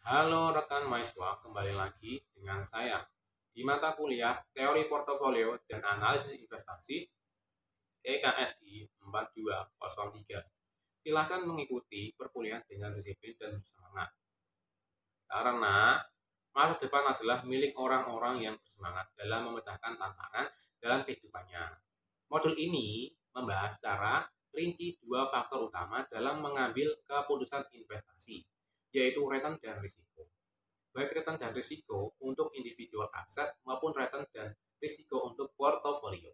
Halo rekan mahasiswa, kembali lagi dengan saya di mata kuliah Teori Portofolio dan Analisis Investasi EKSI 4203. Silakan mengikuti perkuliahan dengan disiplin dan bersemangat. Karena masa depan adalah milik orang-orang yang bersemangat dalam memecahkan tantangan dalam kehidupannya. Modul ini membahas secara rinci dua faktor utama dalam mengambil keputusan investasi, yaitu return dan risiko. Baik return dan risiko untuk individual aset maupun return dan risiko untuk portofolio.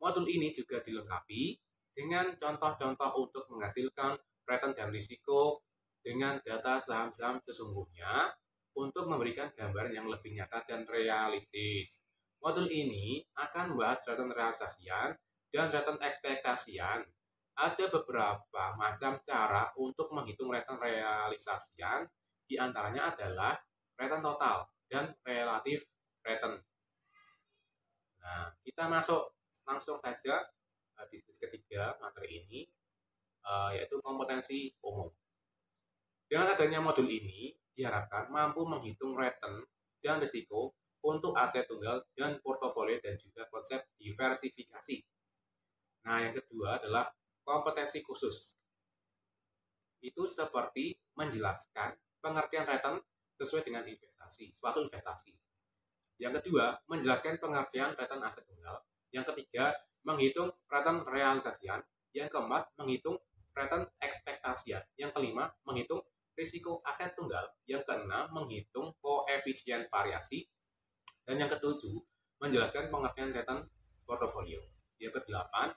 Modul ini juga dilengkapi dengan contoh-contoh untuk menghasilkan return dan risiko dengan data saham-saham sesungguhnya untuk memberikan gambaran yang lebih nyata dan realistis. Modul ini akan membahas return realisasian dan return ekspektasian. Ada beberapa macam cara untuk menghitung return realisasian, di antaranya adalah return total dan relatif return. Nah, kita masuk langsung saja di sesi ketiga materi ini, yaitu kompetensi umum. Dengan adanya modul ini, diharapkan mampu menghitung return dan risiko untuk aset tunggal dan portofolio dan juga konsep diversifikasi. Nah, yang kedua adalah kompetensi khusus. Itu seperti menjelaskan pengertian return sesuai dengan suatu investasi. Yang kedua, menjelaskan pengertian return aset tunggal. Yang ketiga, menghitung return realisasian. Yang keempat, menghitung return ekspektasian. Yang kelima, menghitung risiko aset tunggal. Yang keenam, menghitung koefisien variasi. Dan yang ketujuh, menjelaskan pengertian return portofolio. Yang kedelapan,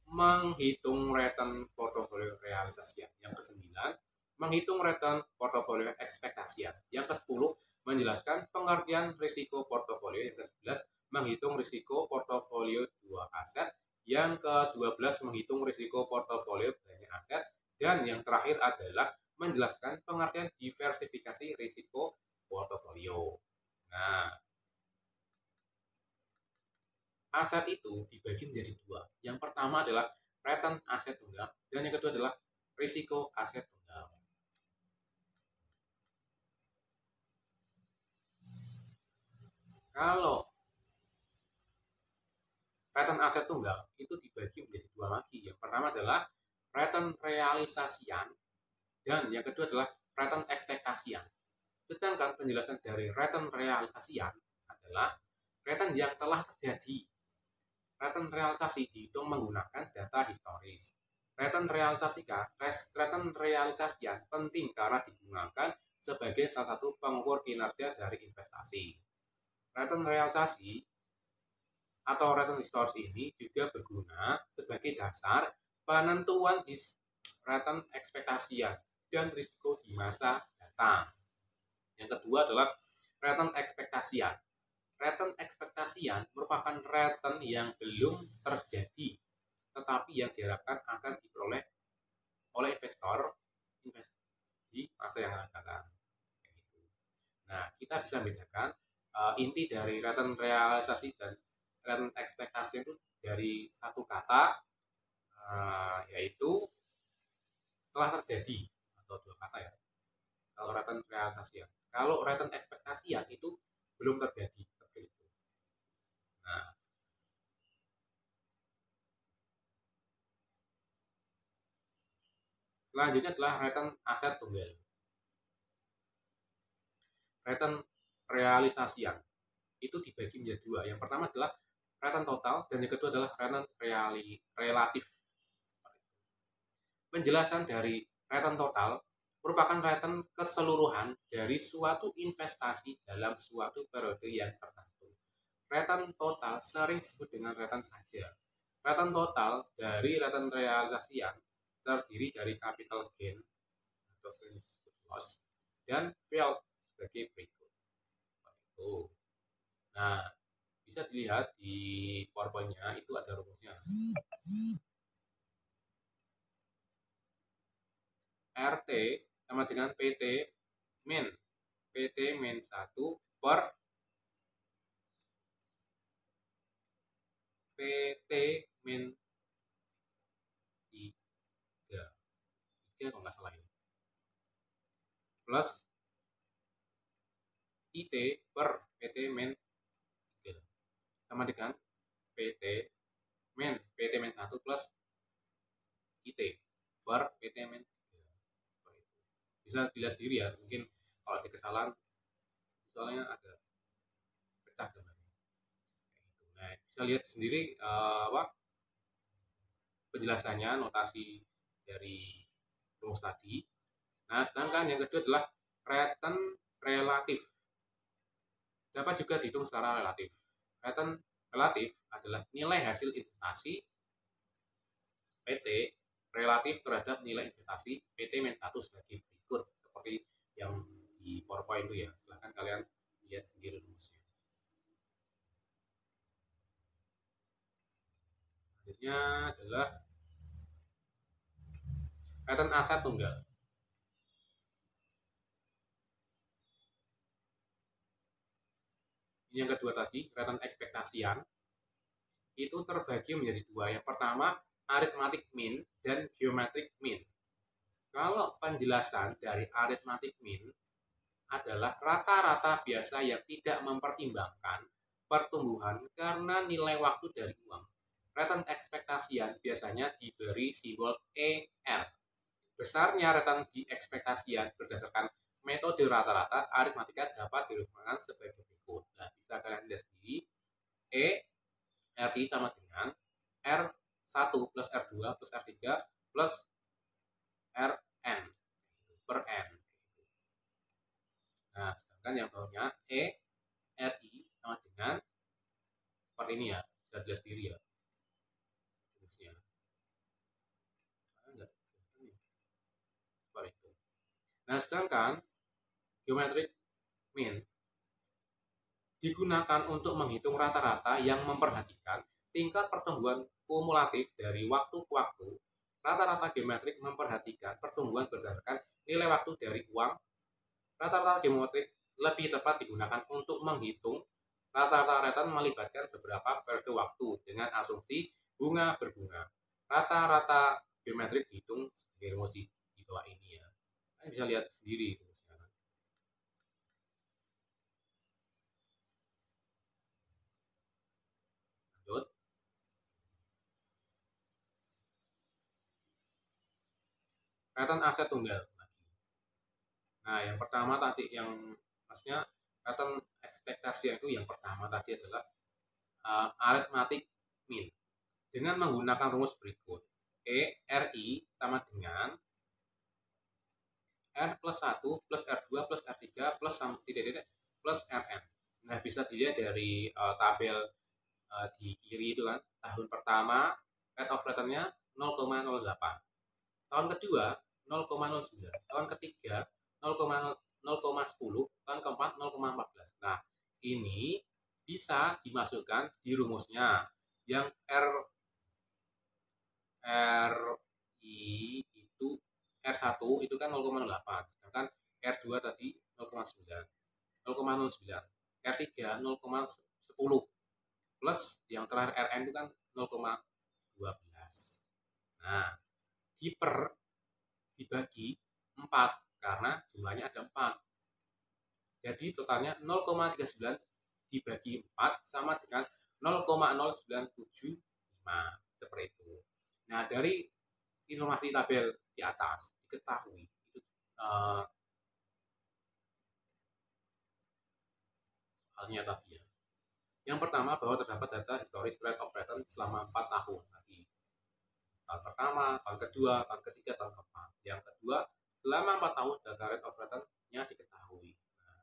menghitung return portofolio realisasian. Yang kesembilan, menghitung return portofolio ekspektasian. Yang ke-10, menjelaskan pengertian risiko portofolio. Yang ke-11, menghitung risiko portofolio dua aset. Yang ke-12, menghitung risiko portofolio banyak aset. Dan yang terakhir adalah menjelaskan pengertian diversifikasi risiko portofolio. Nah, aset itu dibagi menjadi dua. Yang pertama adalah return aset tunggal dan yang kedua adalah risiko aset tunggal. Kalau return aset tunggal itu dibagi menjadi dua lagi. Yang pertama adalah return realisasian dan yang kedua adalah return ekspektasian. Sedangkan penjelasan dari return realisasian adalah return yang telah terjadi. Return realisasi dihitung menggunakan data historis. Return realisasian penting karena digunakan sebagai salah satu pengukur kinerja dari investasi. Return realisasi atau return historis ini juga berguna sebagai dasar penentuan return ekspektasian dan risiko di masa datang. Yang kedua adalah return ekspektasian. Return ekspektasian merupakan return yang belum terjadi, tetapi yang diharapkan akan diperoleh oleh investor di masa yang akan datang. Nah, kita bisa membedakan inti dari return realisasi dan return ekspektasi itu dari satu kata, yaitu telah terjadi, atau dua kata ya. Kalau return realisasi ya. Kalau return ekspektasi ya itu belum terjadi seperti itu. Nah, selanjutnya adalah return aset tunggal. Return realisasian itu dibagi menjadi dua. Yang pertama adalah return total dan yang kedua adalah return relatif. Penjelasan dari return total merupakan return keseluruhan dari suatu investasi dalam suatu periode yang tertentu. Return total sering disebut dengan return saja. Return total dari return realisasian terdiri dari capital gain atau sering disebut loss dan yield sebagai berikut. Seperti itu. Nah, bisa dilihat di PowerPoint-nya itu ada rumusnya. RT sama dengan PT min. PT min 1 per PT min 3. 3 kalau nggak salah ini. Plus IT per PT min 3 sama dengan PT min 1 plus IT per PT min 3. Bisa dilihat sendiri ya, mungkin kalau ada kesalahan soalnya agak pecah gambarnya. Nah, bisa lihat sendiri penjelasannya, notasi dari rumus tadi. Nah, sedangkan yang kedua adalah return relatif. Dapat juga dihitung secara relatif. Return relatif adalah nilai hasil investasi PT relatif terhadap nilai investasi PT-1 sebagai berikut. Seperti yang di PowerPoint itu ya. Silahkan kalian lihat sendiri rumusnya. Selanjutnya adalah return aset tunggal. Ini yang kedua tadi, return ekspektasian, itu terbagi menjadi dua. Yang pertama, arithmetic mean dan geometric mean. Kalau penjelasan dari arithmetic mean adalah rata-rata biasa yang tidak mempertimbangkan pertumbuhan karena nilai waktu dari uang. Return ekspektasian biasanya diberi simbol ER. Besarnya return di ekspektasian berdasarkan metode rata-rata aritmatika dapat dirumuskan sebagai berikut. Nah, bisa kalian lihat sendiri. RI sama dengan R1 plus R2 plus R3 plus Rn per N. Nah, sedangkan yang bawahnya RI sama dengan seperti ini ya, bisa dilihat sendiri ya. Seperti itu. Nah, sedangkan geometric mean digunakan untuk menghitung rata-rata yang memperhatikan tingkat pertumbuhan kumulatif dari waktu ke waktu. Rata-rata geometrik memperhatikan pertumbuhan berdasarkan nilai waktu dari uang. Rata-rata geometrik lebih tepat digunakan untuk menghitung rata-rata return melibatkan beberapa periode waktu dengan asumsi bunga berbunga. Rata-rata geometrik dihitung sebagai rumus di bawah ini ya. Kalian bisa lihat sendiri. Lanjut. Return aset tunggal. Nah, yang pertama tadi yang maksudnya return ekspektasi itu yang pertama tadi adalah arithmetic mean dengan menggunakan rumus berikut. RI sama dengan R plus 1 plus R2 plus R3 plus titik-titik plus Rn. Nah, bisa dilihat dari tabel di kiri itu kan, tahun pertama rate of return-nya 0,08. Tahun kedua 0,09. Tahun ketiga 0,10. Tahun keempat 0,14. Nah, ini bisa dimasukkan di rumusnya yang RI itu R1 itu kan 0,08, sedangkan R2 tadi 0,9, 0,09, R3 0,10 plus yang terakhir Rn itu kan 0,12. Nah, dibagi 4 karena jumlahnya ada 4. Jadi totalnya 0,39 dibagi 4 sama dengan 0,0975 seperti itu. Nah, dari informasi tabel di atas diketahui itu soalnya tadi ya. Yang pertama bahwa terdapat data historis rate of return selama 4 tahun tadi. Tahun pertama, tahun kedua, tahun ketiga, tahun keempat. Yang kedua, selama 4 tahun data rate of return-nya diketahui.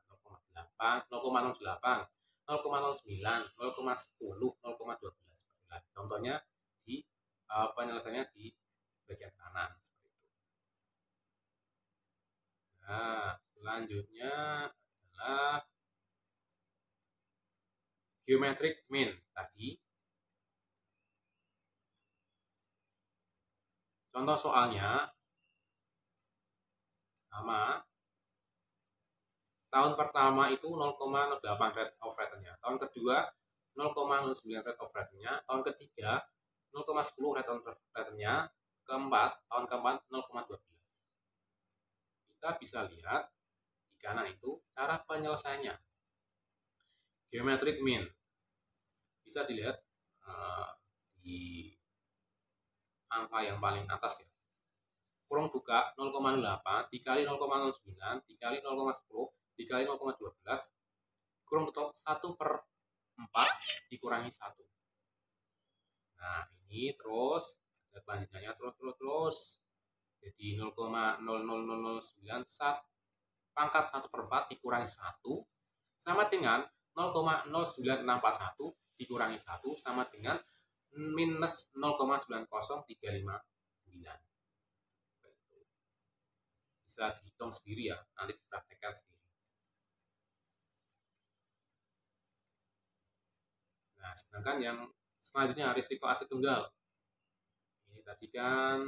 0,08, 0,08, 0,09, 0,10, 0,12. Nah, contohnya di penyelesaiannya di bagian kanan seperti itu. Nah, selanjutnya adalah geometric mean tadi. Contoh soalnya sama. Tahun pertama itu 0,08 rate of return-nya. Tahun kedua 0,09 rate of return-nya. Tahun ketiga 0,10 rate of return-nya. Tahun keempat 0,12. Kita bisa lihat di kanan itu cara penyelesaiannya. geometric mean. Bisa dilihat di angka yang paling atas ya. Kurung buka 0,08 dikali 0,09 dikali 0,10 dikali 0,12 kurung tutup 1/4 dikurangi 1. Nah, ini terus ada kelanjutannya terus. Jadi 0,00009 pangkat 1/4 dikurangi 1 sama dengan 0,09641 dikurangi 1 sama dengan minus 0,90359. Bisa dihitung sendiri ya, nanti dipraktekkan sendiri. Nah, sedangkan yang selanjutnya risiko aset tunggal. Ini tadi kan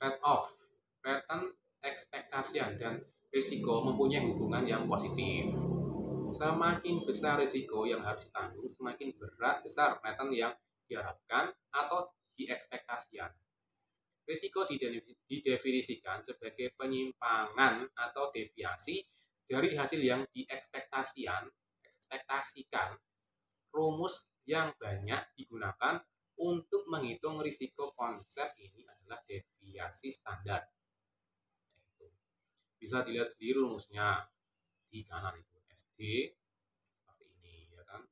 trade-off, return ekspektasian dan risiko mempunyai hubungan yang positif. Semakin besar risiko yang harus ditanggung, semakin besar return yang diharapkan atau diekspektasikan. Risiko didefinisikan sebagai penyimpangan atau deviasi dari hasil yang diekspektasikan. Rumus yang banyak digunakan untuk menghitung risiko konsep ini adalah deviasi standar. Bisa dilihat sendiri rumusnya di kanan itu SD seperti ini ya kan.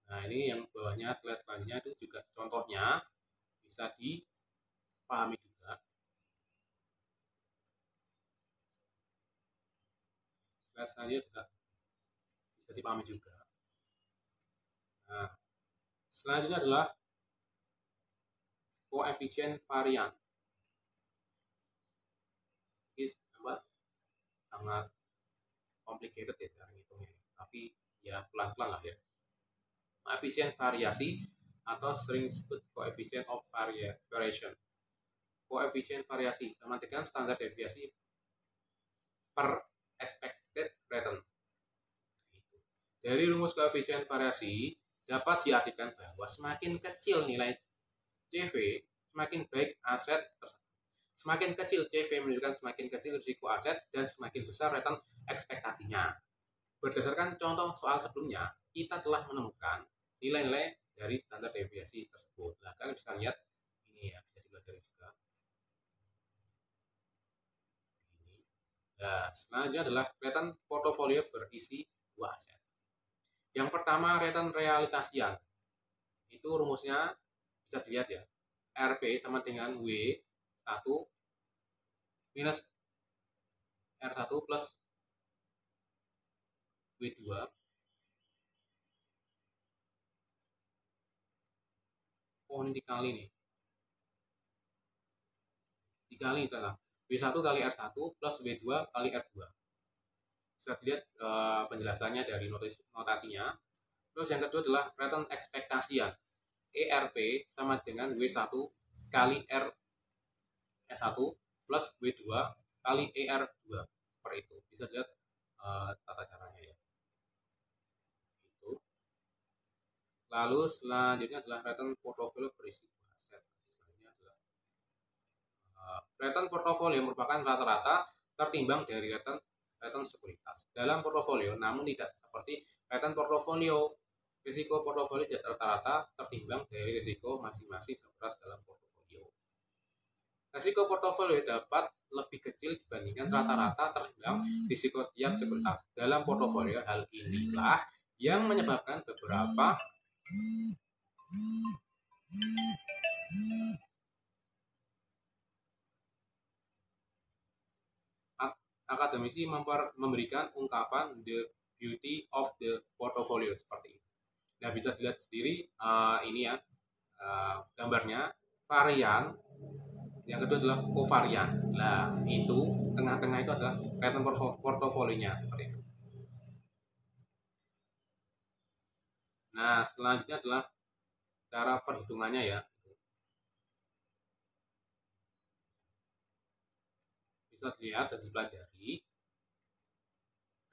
Nah, ini yang bawahnya slide selanjutnya itu juga contohnya bisa dipahami juga. Slide selanjutnya juga bisa dipahami juga. Nah, selanjutnya adalah koefisien varian. Ini sangat complicated ya cara ngitungnya, tapi ya pelan-pelan lah ya. Koefisien variasi atau sering disebut koefisien of variation. Koefisien variasi sama dengan standar deviasi per expected return. Dari rumus koefisien variasi dapat diartikan bahwa semakin kecil nilai CV, semakin baik aset tersebut. Semakin kecil CV menunjukkan semakin kecil risiko aset dan semakin besar return ekspektasinya. Berdasarkan contoh soal sebelumnya, kita telah menemukan nilai-nilai dari standar deviasi tersebut. Nah, kalian bisa lihat ini ya, bisa dipelajari juga. Ini. Nah, selanjutnya adalah return portofolio berisi dua aset. Yang pertama, return realisasian. Itu rumusnya bisa dilihat ya. RP sama dengan W1 minus R1 plus W2 ini dikali nih. Dikali adalah W1 kali R1 plus W2 kali R2. Bisa dilihat penjelasannya dari notasinya. Terus yang kedua adalah return ekspektasian. ERP sama dengan W1 kali R1 plus W2 kali ER2. Seperti itu. Bisa dilihat tata caranya ya. Itu. Lalu selanjutnya adalah return portofolio berisi aset. Selanjutnya adalah return portofolio merupakan rata-rata tertimbang dari return sekuritas dalam portofolio, namun tidak seperti return portofolio. Risiko portofolio tidak rata-rata tertimbang dari risiko masing-masing sekuritas dalam portofolio. Risiko portofolio dapat lebih kecil dibandingkan rata-rata tertimbang risiko tiap sekuritas dalam portofolio. Hal inilah yang menyebabkan beberapa akademisi memberikan ungkapan the beauty of the portfolio seperti ini. Nah, bisa dilihat sendiri ini ya gambarnya varian. Yang kedua adalah kovarian. Nah, itu tengah-tengah itu adalah return portofolionya seperti itu. Nah, selanjutnya adalah cara perhitungannya ya. Bisa dilihat dan dipelajari.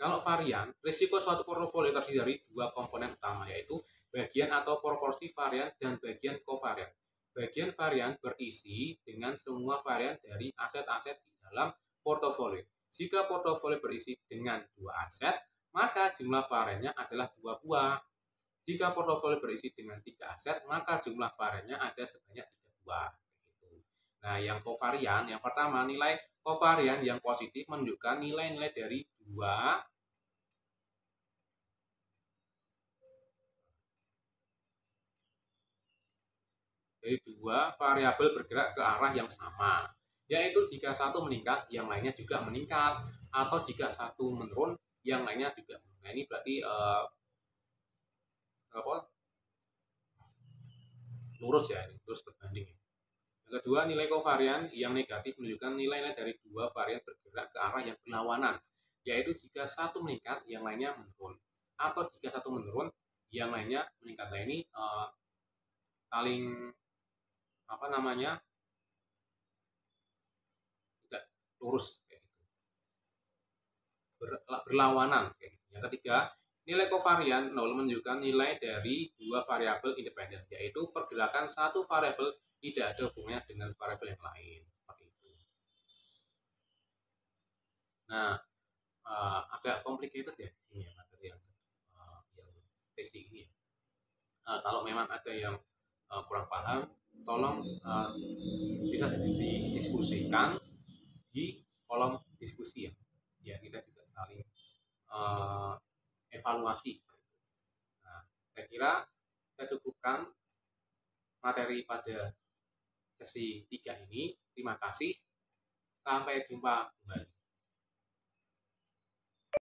Kalau varian, risiko suatu portofolio terdiri dari dua komponen utama, yaitu bagian atau proporsi varian dan bagian kovarian. Bagian varian berisi dengan semua varian dari aset-aset di dalam portofolio. Jika portofolio berisi dengan dua aset, maka jumlah variannya adalah dua buah. Jika portofolio berisi dengan tiga aset, maka jumlah variannya ada sebanyak tiga buah. Nah, yang kovarian, yang pertama, nilai kovarian yang positif menunjukkan nilai-nilai dari dua variabel bergerak ke arah yang sama, yaitu jika satu meningkat, yang lainnya juga meningkat, atau jika satu menurun, yang lainnya juga menurun. Nah, ini berarti lurus ya, lurus berbanding. Yang kedua, nilai kovarian yang negatif menunjukkan nilai-nilai dari dua varian bergerak ke arah yang berlawanan, yaitu jika satu meningkat, yang lainnya menurun, atau jika satu menurun, yang lainnya meningkat. Nah, ini saling tidak lurus kayak gitu. Berlawanan kayak gitu. Yang ketiga, nilai kovarian 0 menunjukkan nilai dari dua variabel independen, yaitu pergerakan satu variabel tidak ada hubungannya dengan variabel yang lain, seperti itu. Nah, agak complicated ya di sini ya materi yang sesi ini ya. Kalau memang ada yang kurang paham, tolong bisa didiskusikan di kolom diskusi ya. Ya, kita juga saling evaluasi. Nah, saya kira saya cukupkan materi pada sesi 3 ini. Terima kasih. Sampai jumpa kembali.